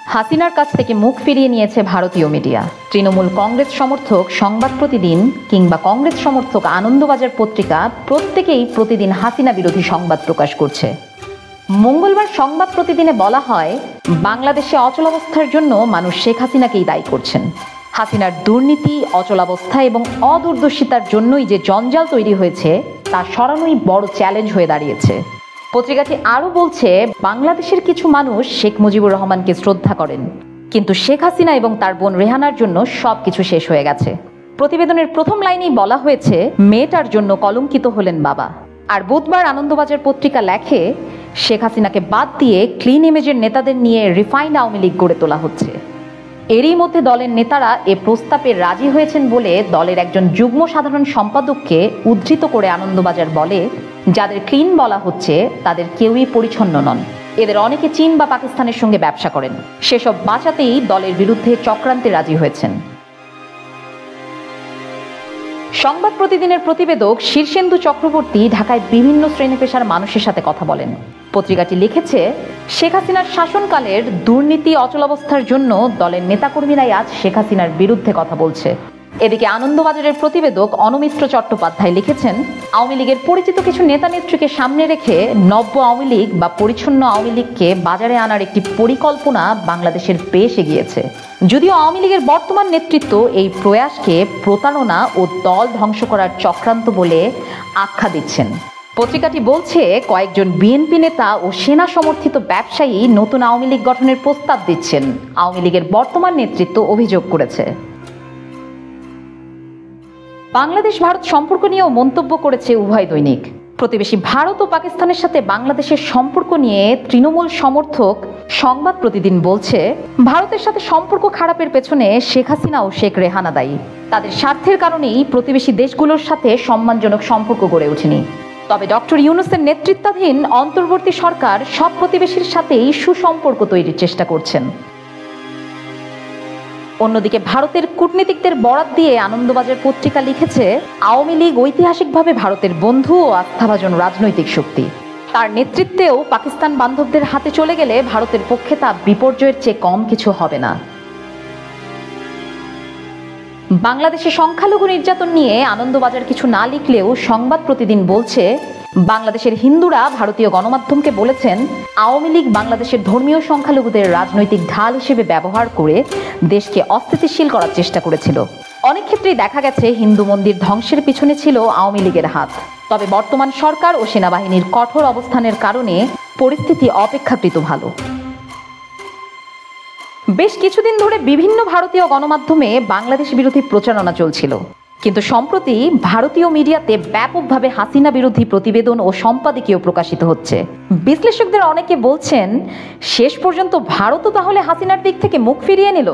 হাসিনার কাছ থেকে মুখ ফিরিয়ে নিয়েছে ভারতীয় মিডিয়া। তৃণমূল কংগ্রেস সমর্থক সংবাদ প্রতিদিন কিংবা কংগ্রেস সমর্থক আনন্দবাজার পত্রিকা প্রত্যেকেই প্রতিদিন হাসিনা বিরোধী সংবাদ প্রকাশ করছে। মঙ্গলবার সংবাদ প্রতিদিনে বলা হয়, বাংলাদেশে অচলাবস্থার জন্য মানুষ শেখ হাসিনাকেই দায়ী করছেন। হাসিনার দুর্নীতি, অচলাবস্থা এবং অদূরদর্শিতার জন্যই যে জঞ্জাল তৈরি হয়েছে তা সরানোই বড় চ্যালেঞ্জ হয়ে দাঁড়িয়েছে। পত্রিকাটি আরও বলছে, বাংলাদেশের কিছু মানুষ শেখ মুজিবুর রহমানকে শ্রদ্ধা করেন, কিন্তু শেখ হাসিনা এবং তার বোন রেহানার জন্য সবকিছু শেষ হয়ে গেছে। প্রতিবেদনের প্রথম লাইনেই বলা হয়েছে, মেয়েটার জন্য কলঙ্কিত হলেন বাবা। আর বুধবার আনন্দবাজার পত্রিকা লেখে, শেখ হাসিনাকে বাদ দিয়ে ক্লিন ইমেজের নেতাদের নিয়ে রিফাইন্ড আওয়ামী লীগ গড়ে তোলা হচ্ছে। এরই মধ্যে দলের নেতারা এ প্রস্তাবে রাজি হয়েছেন বলে দলের একজন যুগ্ম সাধারণ সম্পাদককে উদ্ধৃত করে আনন্দবাজার বলে, যাদের ক্লিন বলা হচ্ছে তাদের কেউই পরিচ্ছন্ন নন। এদের অনেকে চীন বা পাকিস্তানের সঙ্গে ব্যবসা করেন। সেসব বাঁচাতেই দলের বিরুদ্ধে চক্রান্তে রাজি হয়েছেন। সংবাদ প্রতিদিনের প্রতিবেদক শীর্ষেন্দু চক্রবর্তী ঢাকায় বিভিন্ন শ্রেণী পেশার মানুষের সাথে কথা বলেন। পত্রিকাটি লিখেছে, শেখ হাসিনার শাসনকালের দুর্নীতি, অচলাবস্থার জন্য দলের নেতাকর্মীরাই আজ শেখ হাসিনার বিরুদ্ধে কথা বলছে। এদিকে আনন্দবাজারের প্রতিবেদক অনুমিত্র চট্টোপাধ্যায় লিখেছেন, আওয়ামী লীগের পরিচিত কিছু নেতা নেত্রীকে সামনে রেখে নব্য আওয়ামী লীগ বা পরিচ্ছন্ন আওয়ামী লীগকে বাজারে আনার একটি পরিকল্পনা বাংলাদেশের বেশ এগিয়েছে। যদিও আওয়ামী লীগের বর্তমান নেতৃত্ব এই প্রয়াসকে প্রতারণা ও দল ধ্বংস করার চক্রান্ত বলে আখ্যা দিচ্ছেন। পত্রিকাটি বলছে, কয়েকজন বিএনপি নেতা ও সেনা সমর্থিত ব্যবসায়ী নতুন আওয়ামী লীগ গঠনের প্রস্তাব দিচ্ছেন, আওয়ামী লীগের বর্তমান নেতৃত্ব অভিযোগ করেছে। বাংলাদেশ ভারত সম্পর্ক নিয়েও মন্তব্য করেছে উভয় দৈনিক। প্রতিবেশী ভারত ও পাকিস্তানের সাথে বাংলাদেশের সম্পর্ক নিয়ে তৃণমূল সমর্থক সংবাদ প্রতিদিন বলছে, ভারতের সাথে সম্পর্ক খারাপের পেছনে শেখ হাসিনা ও শেখ রেহানা দায়ী। তাদের স্বার্থের কারণেই প্রতিবেশী দেশগুলোর সাথে সম্মানজনক সম্পর্ক গড়ে ওঠেনি। তবে ডক্টর ইউনূসের নেতৃত্বাধীন অন্তর্বর্তী সরকার সব প্রতিবেশীর সাথেই সুসম্পর্ক তৈরির চেষ্টা করছেন। অন্যদিকে ভারতের কূটনীতিকদের বরাত দিয়ে আনন্দবাজার পত্রিকা লিখেছে, আওয়ামী লীগ ঐতিহাসিকভাবে ভারতের বন্ধু ও আস্থাভাজন রাজনৈতিক শক্তি। তার নেতৃত্বেও পাকিস্তান বান্ধবদের হাতে চলে গেলে ভারতের পক্ষে তা বিপর্যয়ের চেয়ে কম কিছু হবে না। বাংলাদেশে সংখ্যালঘু নির্যাতন নিয়ে আনন্দবাজার কিছু না লিখলেও সংবাদ প্রতিদিন বলছে, বাংলাদেশের হিন্দুরা ভারতীয় গণমাধ্যমকে বলেছেন, আওয়ামী লীগ বাংলাদেশের ধর্মীয় সংখ্যালঘুদের রাজনৈতিক ঢাল হিসেবে ব্যবহার করে দেশকে অস্থিতিশীল করার চেষ্টা করেছিল। অনেক ক্ষেত্রেই দেখা গেছে হিন্দু মন্দির ধ্বংসের পিছনে ছিল আওয়ামী লীগের হাত। তবে বর্তমান সরকার ও সেনাবাহিনীর কঠোর অবস্থানের কারণে পরিস্থিতি অপেক্ষাকৃত ভালো। বেশ কিছুদিন ধরে বিভিন্ন ভারতীয় গণমাধ্যমে বাংলাদেশ বিরোধী প্রচারণা চলছিল, কিন্তু সম্প্রতি ভারতীয় মিডিয়াতে ব্যাপকভাবে হাসিনা বিরোধী প্রতিবেদন ও সম্পাদকীয় প্রকাশিত হচ্ছে। বিশ্লেষকদের অনেকে বলছেন, শেষ পর্যন্ত ভারতও তাহলে হাসিনার দিক থেকে মুখ ফিরিয়ে নিল।